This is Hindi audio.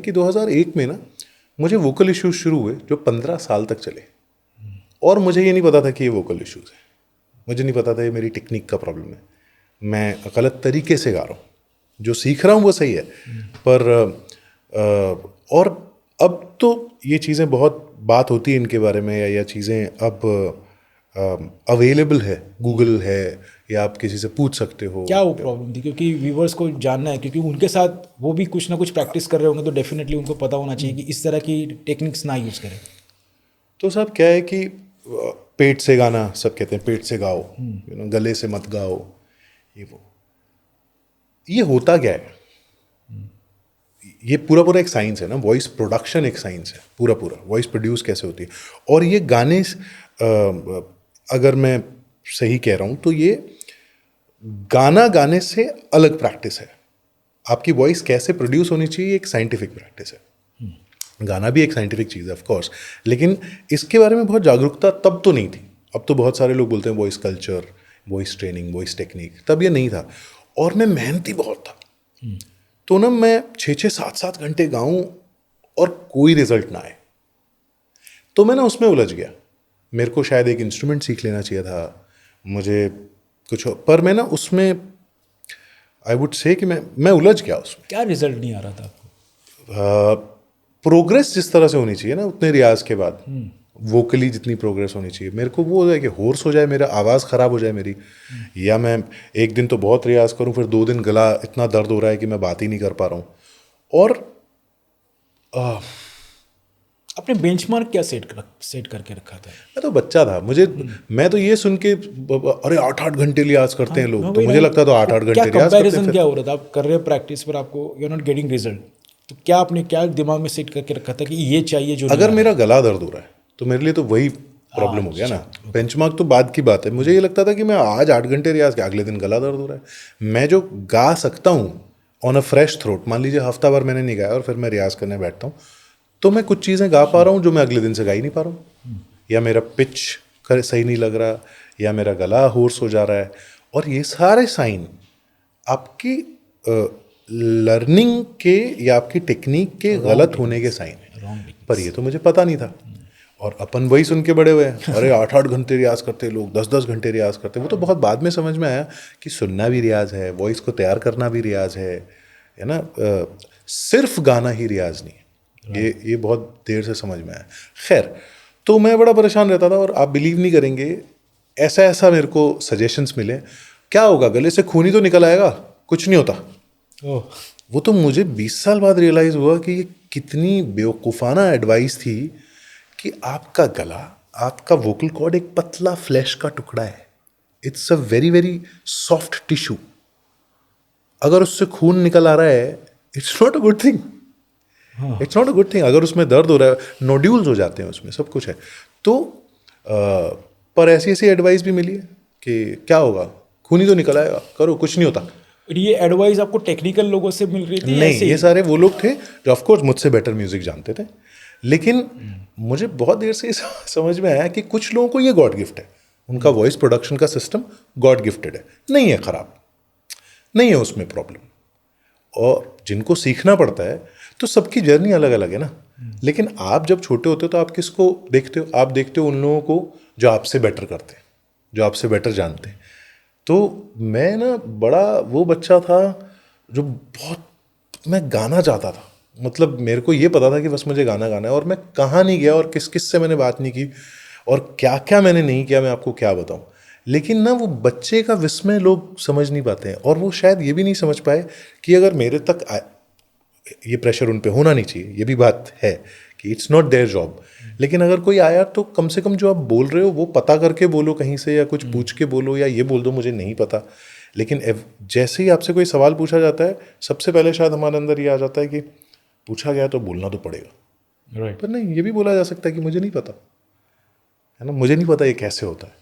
कि 2001 में ना मुझे वोकल इश्यूज शुरू हुए जो 15 साल तक चले, और मुझे ये नहीं पता था कि ये वोकल इश्यूज है। मुझे नहीं पता था ये मेरी टेक्निक का प्रॉब्लम है, मैं गलत तरीके से गा रहा हूँ। जो सीख रहा हूँ वो सही है, पर और अब तो ये चीज़ें बहुत बात होती है इनके बारे में, या चीज़ें अब अवेलेबल है, गूगल है, या आप किसी से पूछ सकते हो। क्या वो प्रॉब्लम थी? क्योंकि व्यूवर्स को जानना है, क्योंकि उनके साथ वो भी कुछ ना कुछ प्रैक्टिस कर रहे होंगे, तो डेफिनेटली उनको पता होना चाहिए कि इस तरह की टेक्निक्स ना यूज़ करें। तो साहब क्या है कि पेट से गाना, सब कहते हैं पेट से गाओ, गले से मत गाओ, ये होता क्या है? ये पूरा पूरा एक साइंस है ना, वॉइस प्रोडक्शन एक साइंस है, पूरा पूरा वॉइस प्रोड्यूस कैसे होती है। और ये गाने अगर मैं सही कह रहा हूँ तो ये गाना गाने से अलग प्रैक्टिस है। आपकी वॉइस कैसे प्रोड्यूस होनी चाहिए एक साइंटिफिक प्रैक्टिस है। गाना भी एक साइंटिफिक चीज़ है ऑफ कोर्स, लेकिन इसके बारे में बहुत जागरूकता तब तो नहीं थी। अब तो बहुत सारे लोग बोलते हैं voice culture, voice training, voice technique, तब ये नहीं था। और मैं मेहनती बहुत था, तो ना मैं 6-7 घंटे गाऊं और कोई रिजल्ट ना आए, तो मैं ना उसमें उलझ गया। मेरे को शायद एक इंस्ट्रूमेंट सीख लेना चाहिए था, मुझे कुछ, पर मैं ना उसमें आई वुड से कि मैं उलझ गया उसमें। क्या रिजल्ट नहीं आ रहा था आपको? प्रोग्रेस जिस तरह से होनी चाहिए ना उतने रियाज के बाद, वोकली जितनी प्रोग्रेस होनी चाहिए, मेरे को वो हो जाए कि होर्स हो जाए, मेरा आवाज़ ख़राब हो जाए मेरी, या मैं एक दिन तो बहुत रियाज करूं, फिर 2 दिन गला इतना दर्द हो रहा है कि मैं बात ही नहीं कर पा रहा हूँ। और आपने बेंचमार्क क्या सेट करके रखा था? मैं तो बच्चा था, मैं तो ये सुन के अरे 8-8 घंटे रियाज करते हैं लोग, तो वही मुझे ना, लगता था आपको 8-8 क्या घंटे रियाज करते हैं। कंपैरिजन क्या हो रहा था? आप कर रहे हो प्रैक्टिस पर, आपको you are not getting result, तो क्या आपने क्या दिमाग में सेट करके रखा था कि ये चाहिए जो अगर मेरा गला दर्द हो रहा है तो मेरे लिए तो वही प्रॉब्लम हो गया ना। बेंचमार्क तो बाद की बात है। मुझे ये लगता था कि मैं आज 8 घंटे रियाज किया, अगले दिन गला दर्द हो रहा है। मैं जो गा सकता हूँ ऑन अ फ्रेश थ्रोट, मान लीजिए हफ्ता भर मैंने नहीं गाया और फिर मैं रियाज करने बैठता हूँ, तो मैं कुछ चीज़ें गा पा रहा हूँ जो मैं अगले दिन से गा ही नहीं पा रहा हूँ, या मेरा पिच सही नहीं लग रहा, या मेरा गला होर्स हो जा रहा है। और ये सारे साइन आपकी लर्निंग के या आपकी टेक्निक के गलत होने के साइन है, पर ये तो मुझे पता नहीं था। और अपन वही सुन के बड़े हुए हैं, अरे 8-8 घंटे रियाज करते लोग, 10-10 घंटे रियाज करते। वो तो बहुत बाद में समझ में आया कि सुनना भी रियाज है, वॉइस को तैयार करना भी रियाज है ना। सिर्फ गाना ही रियाज नहीं है, ये बहुत देर से समझ में आया। खैर, तो मैं बड़ा परेशान रहता था, और आप बिलीव नहीं करेंगे, ऐसा ऐसा मेरे को सजेशंस मिले, क्या होगा गले से खून ही तो निकल आएगा, कुछ नहीं होता। वो तो मुझे 20 साल बाद रियलाइज़ हुआ कि ये कितनी बेवकूफ़ाना एडवाइस थी, कि आपका गला, आपका वोकल कॉर्ड एक पतला फ्लैश का टुकड़ा है। It's a very very soft tissue. अगर उससे खून निकल आ रहा है, it's not a good thing. It's not a good thing. अगर उसमें दर्द हो रहा है, नोड्यूल्स हो जाते हैं उसमें, सब कुछ है। तो पर ऐसी ऐसी एडवाइस भी मिली है कि क्या होगा, खून ही तो निकल आएगा, करो, कुछ नहीं होता। ये एडवाइस आपको टेक्निकल लोगों से मिल रही थी? नहीं, ऐसे ये ही? सारे वो लोग थे जो ऑफकोर्स मुझसे बेटर म्यूजिक जानते थे, लेकिन मुझे बहुत देर से समझ में आया कि कुछ लोगों को ये गॉड गिफ्ट है, उनका वॉइस प्रोडक्शन का सिस्टम गॉड गिफ्टेड है, नहीं है खराब, नहीं है उसमें प्रॉब्लम। और जिनको सीखना पड़ता है, तो सबकी जर्नी अलग अलग है ना। लेकिन आप जब छोटे होते हो तो आप किसको देखते हो? आप देखते हो उन लोगों को जो आपसे बेटर करते हैं, जो आपसे बेटर जानते हैं। तो मैं ना बड़ा वो बच्चा था जो बहुत, मैं गाना चाहता था, मतलब मेरे को ये पता था कि बस मुझे गाना गाना है, और मैं कहाँ नहीं गया और किस किस से मैंने बात नहीं की, और क्या क्या मैंने नहीं किया, मैं आपको क्या बताऊँ। लेकिन ना वो बच्चे का विस्मय लोग समझ नहीं पाते हैं, और वो शायद ये भी नहीं समझ पाए कि अगर मेरे तक ये प्रेशर उन पे होना नहीं चाहिए, ये भी बात है कि इट्स नॉट देयर जॉब, लेकिन अगर कोई आया तो कम से कम जो आप बोल रहे हो वो पता करके बोलो कहीं से, या कुछ पूछ के बोलो, या ये बोल दो मुझे नहीं पता। लेकिन जैसे ही आपसे कोई सवाल पूछा जाता है, सबसे पहले शायद हमारे अंदर ये आ जाता है कि पूछा गया तो बोलना तो पड़ेगा। राइट। पर नहीं, ये भी बोला जा सकता है कि मुझे नहीं पता, है ना, मुझे नहीं पता ये कैसे होता है।